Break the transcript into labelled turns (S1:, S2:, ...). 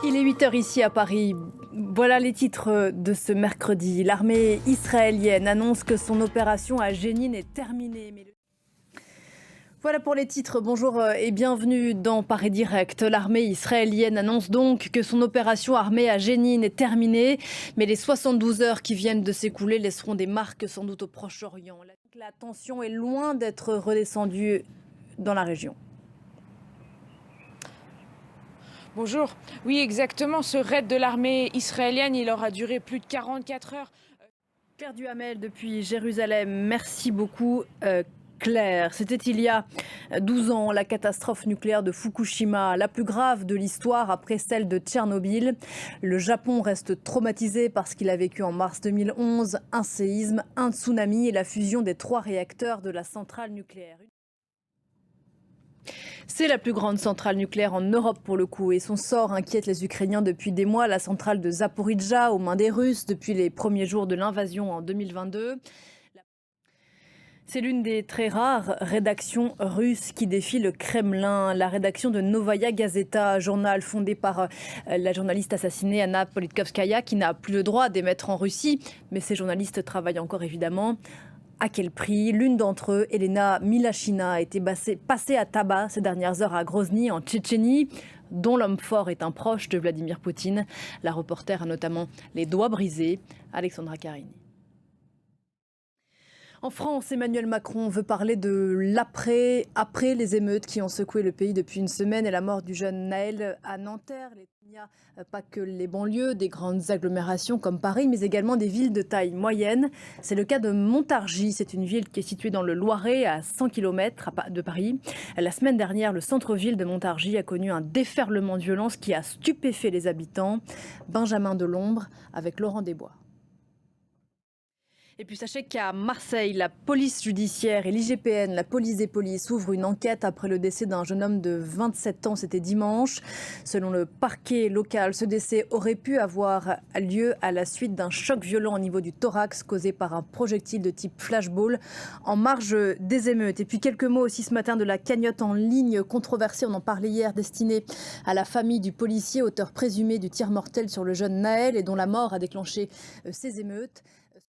S1: Il est 8 heures ici à Paris. Voilà les titres de ce mercredi. L'armée israélienne annonce que son opération à Jénine est terminée. Voilà pour les titres. Bonjour et bienvenue dans Paris Direct. L'armée israélienne annonce donc que son opération armée à Jénine est terminée. Mais les 72 heures qui viennent de s'écouler laisseront des marques sans doute au Proche-Orient. La tension est loin d'être redescendue dans la région.
S2: Bonjour. Oui, exactement. Ce raid de l'armée israélienne, il aura duré plus de 44 heures.
S1: Claire Duhamel depuis Jérusalem. Merci beaucoup. Claire, c'était il y a 12 ans, la catastrophe nucléaire de Fukushima, la plus grave de l'histoire après celle de Tchernobyl. Le Japon reste traumatisé parce qu'il a vécu en mars 2011 un séisme, un tsunami et la fusion des 3 réacteurs de la centrale nucléaire. C'est la plus grande centrale nucléaire en Europe pour le coup et son sort inquiète les Ukrainiens depuis des mois. La centrale de Zaporijjia aux mains des Russes depuis les premiers jours de l'invasion en 2022. C'est l'une des très rares rédactions russes qui défie le Kremlin. La rédaction de Novaya Gazeta, journal fondé par la journaliste assassinée Anna Politkovskaya, qui n'a plus le droit d'émettre en Russie. Mais ces journalistes travaillent encore évidemment. À quel prix? L'une d'entre eux, Elena Milashina, a été passée à tabac ces dernières heures à Grozny, en Tchétchénie, dont l'homme fort est un proche de Vladimir Poutine. La reporter a notamment les doigts brisés. Alexandra Carini. En France, Emmanuel Macron veut parler de l'après, après les émeutes qui ont secoué le pays depuis une semaine et la mort du jeune Naël à Nanterre. Il n'y a pas que les banlieues, des grandes agglomérations comme Paris, mais également des villes de taille moyenne. C'est le cas de Montargis. C'est une ville qui est située dans le Loiret, à 100 km de Paris. La semaine dernière, le centre-ville de Montargis a connu un déferlement de violence qui a stupéfait les habitants. Benjamin Delombre avec Laurent Desbois. Et puis sachez qu'à Marseille, la police judiciaire et l'IGPN, la police des polices, ouvrent une enquête après le décès d'un jeune homme de 27 ans. C'était dimanche. Selon le parquet local, ce décès aurait pu avoir lieu à la suite d'un choc violent au niveau du thorax causé par un projectile de type flashball en marge des émeutes. Et puis quelques mots aussi ce matin de la cagnotte en ligne controversée, on en parlait hier, destinée à la famille du policier, auteur présumé du tir mortel sur le jeune Naël et dont la mort a déclenché ces émeutes.